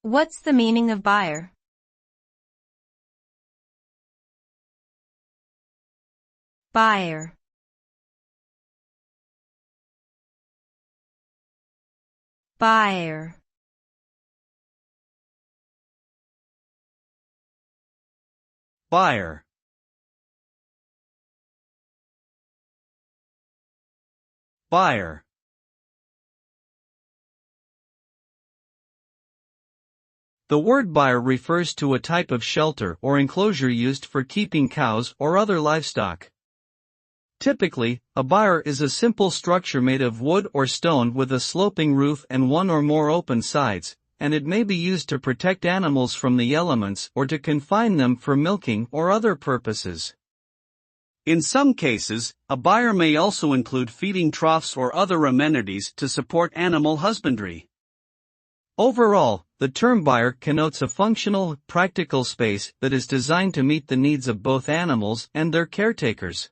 What's the meaning of byre? Byre. Byre. Byre. Byre. The word byre refers to a type of shelter or enclosure used for keeping cows or other livestock. Typically, a byre is a simple structure made of wood or stone with a sloping roof and one or more open sides, and it may be used to protect animals from the elements or to confine them for milking or other purposes. In some cases, a byre may also include feeding troughs or other amenities to support animal husbandry. Overall, the term byre connotes a functional, practical space that is designed to meet the needs of both animals and their caretakers.